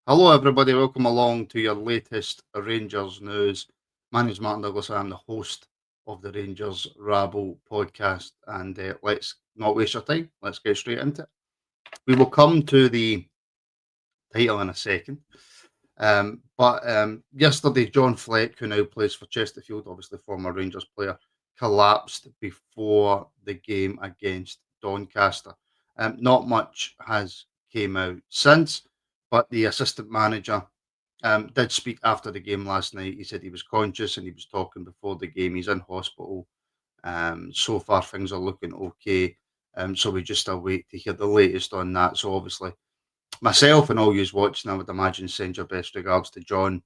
Hello, everybody. Welcome along to your latest Rangers news. My name is Martin Douglas. I'm the host of the Rangers Rabble podcast. And let's not waste your time. Let's get straight into it. We will come to the title in a second. But yesterday, John Fleck, who now plays for Chesterfield, obviously former Rangers player, collapsed before the game against Doncaster. Not much has came out since, but the assistant manager did speak after the game last night. He said he was conscious and he was talking before the game. He's in hospital. So far, things are looking okay. So we just await to hear the latest on that. So obviously, myself and all yous watching, I would imagine, send your best regards to John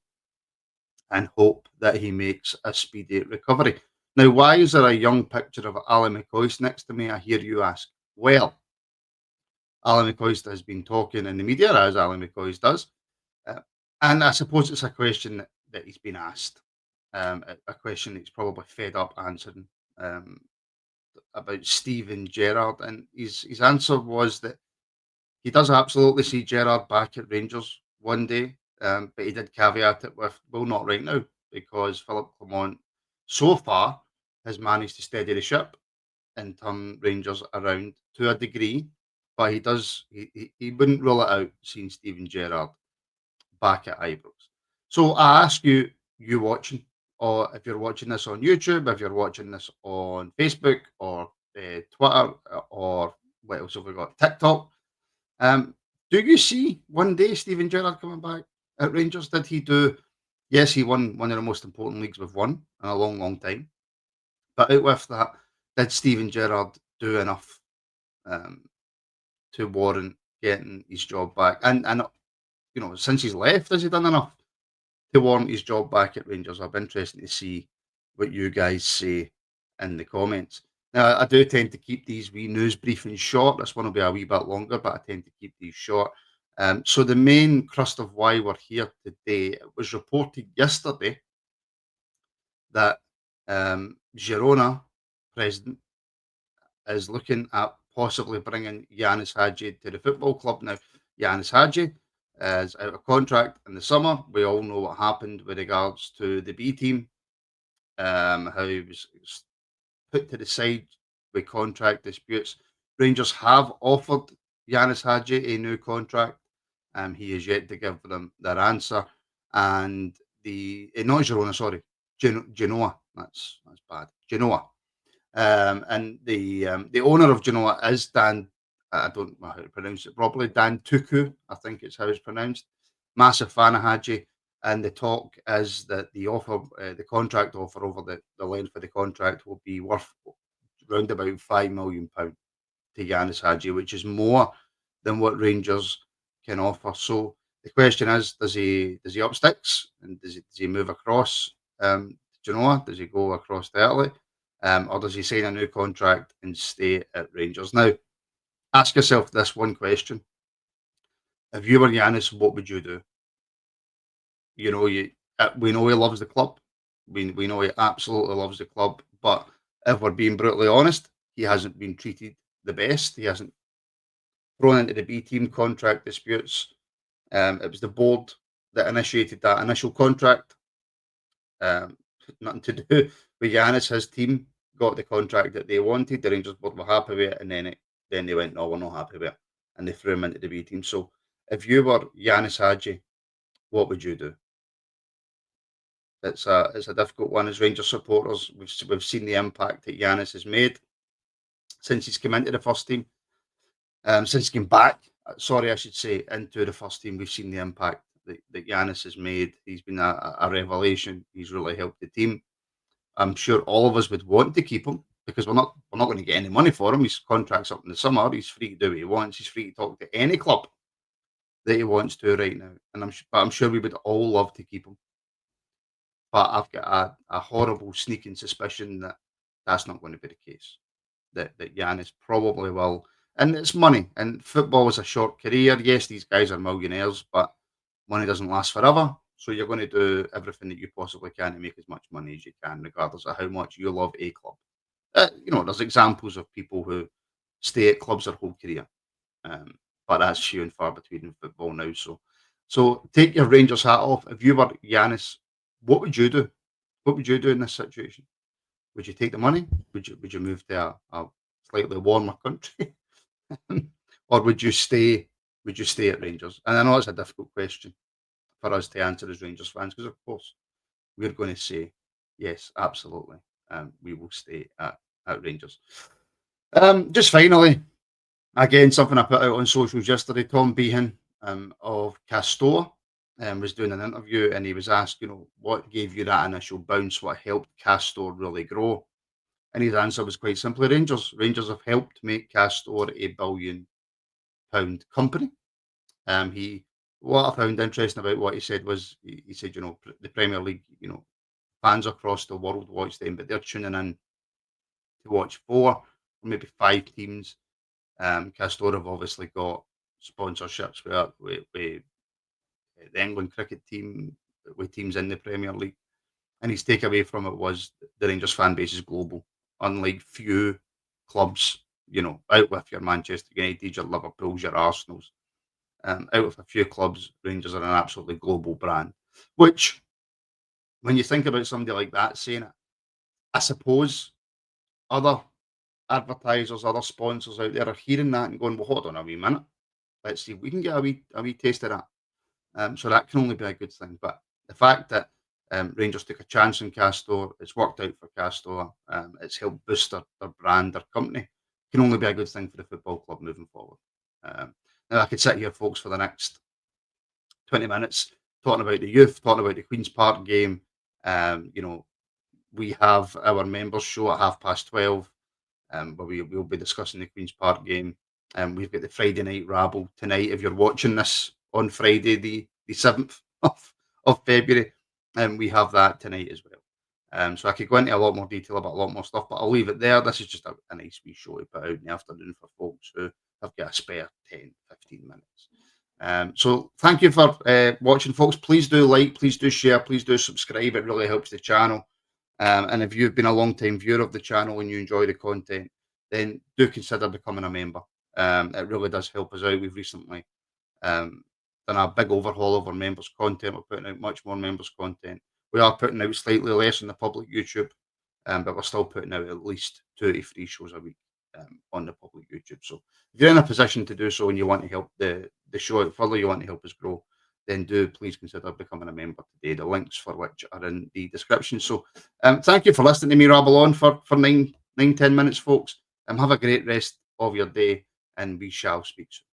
and hope that he makes a speedy recovery. Now, why is there a young picture of Alan McCoist next to me? I hear you ask. Well, Alan McCoist has been talking in the media, as Alan McCoist does. Uh, and I suppose it's a question that he's been asked, a question that he's probably fed up answering um, about Steven Gerrard. And his answer was that he does absolutely see Gerrard back at Rangers one day, but he did caveat it with, well, not right now, because Philip Clement so far has managed to steady the ship and turn Rangers around to a degree. But he wouldn't rule it out seeing Steven Gerrard back at Ibrox. So I ask you, you watching, or if you're watching this on YouTube, if you're watching this on Facebook or Twitter, or what else have we got? TikTok. Um, do you see one day Steven Gerrard coming back at Rangers? Did he do? Yes, he won one of the most important leagues we've won in a long, long time. But out with that, did Steven Gerrard do enough um, to warrant getting his job back? And since he's left, has he done enough to warrant his job back at Rangers? I'll be interested to see what you guys say in the comments. Now, I do tend to keep these wee news briefings short. This one will be a wee bit longer, but I tend to keep these short. So the main crust of why we're here today, it was reported yesterday that Girona president is looking at possibly bringing Yanis Hagi to the football club. Now, Yanis Hagi is out of contract in the summer. We all know what happened with regards to the B team, how he was put to the side with contract disputes. Rangers have offered Yanis Hagi a new contract. He is yet to give them their answer. And not Girona, sorry, Genoa. That's bad. Genoa. And the owner of Genoa is Dan. I don't know how to pronounce it properly. Dan Tuku, I think it's how it's pronounced. Massive fan of Hadji, and the talk is that the contract offer over the length of the contract will be worth round about £5 million to Yanis Hadji, which is more than what Rangers can offer. So the question is, does he up sticks and does he move across Genoa? Does he go across to Italy? Or does he sign a new contract and stay at Rangers? Now, ask yourself this one question. If you were Yanis, what would you do? We know he loves the club. We know he absolutely loves the club. But if we're being brutally honest, he hasn't been treated the best. He hasn't thrown into the B team contract disputes. It was the board that initiated that initial contract. Um, Nothing to do with Yanis. His team got the contract that they wanted. The Rangers board were happy with it, and then they went, no, we're not happy with it, and they threw him into the B team. So if you were Yanis Hagi, what would you do? It's a difficult one as Rangers supporters. We've seen the impact that Yanis has made since he's come into the first team. Since he came back, sorry, I should say, into the first team, we've seen the impact that Yanis has made. He's been a revelation. He's really helped the team. I'm sure all of us would want to keep him because we're not going to get any money for him. His contract's up in the summer. He's free to do what he wants. He's free to talk to any club that he wants to right now. And I'm sure we would all love to keep him. But I've got a horrible sneaking suspicion that that's not going to be the case. That Giannis probably will. And it's money. And football is a short career. Yes, these guys are millionaires, but money doesn't last forever. So you're going to do everything that you possibly can to make as much money as you can, regardless of how much you love a club. There's examples of people who stay at clubs their whole career, but that's few and far between in football now. So So take your Rangers hat off. If you were Yanis, what would you do? What would you do in this situation? Would you take the money? Would you move to a slightly warmer country? Or would you stay at Rangers? And I know it's a difficult question for us to answer as Rangers fans, because of course we're going to say yes, absolutely. We will stay at Rangers. Just finally, again, something I put out on socials yesterday. Tom Behan of Castore was doing an interview, and he was asked, what gave you that initial bounce? What helped Castore really grow? And his answer was quite simply Rangers. Rangers have helped make Castore a £1 billion company. He What I found interesting about what he said was he said, the Premier League, fans across the world watch them, but they're tuning in to watch four or maybe five teams. Castore have obviously got sponsorships with the England cricket team, with teams in the Premier League. And his takeaway from it was the Rangers fan base is global, unlike few clubs, out with your Manchester United, your Liverpools, your Arsenals. Out of a few clubs, Rangers are an absolutely global brand. Which, when you think about somebody like that saying it, I suppose other advertisers, other sponsors out there are hearing that and going, well, hold on a wee minute. Let's see if we can get a wee taste of that. So that can only be a good thing. But the fact that Rangers took a chance in Castore, it's worked out for Castore, it's helped boost their brand, their company, can only be a good thing for the football club moving forward. Now, I could sit here, folks, for the next 20 minutes talking about the youth, talking about the Queen's Park game. We have our members show at 12:30, where we'll be discussing the Queen's Park game. We've got the Friday night rabble tonight. If you're watching this on Friday, the 7th of February, we have that tonight as well. So I could go into a lot more detail about a lot more stuff, but I'll leave it there. This is just a nice wee show to put out in the afternoon for folks who have got a spare 10, 15 minutes. So thank you for watching, folks. Please do like, please do share, please do subscribe. It really helps the channel. And if you've been a long time viewer of the channel and you enjoy the content, then do consider becoming a member. It really does help us out. We've recently done a big overhaul of our members' content. We're putting out much more members' content. We are putting out slightly less on the public YouTube, but we're still putting out at least 2 to 3 shows a week on the public YouTube. So if you're in a position to do so and you want to help the show out further, you want to help us grow, then do please consider becoming a member today. The links for which are in the description. So thank you for listening to me rabble on for 9, 10 minutes, folks. Have a great rest of your day, and we shall speak soon.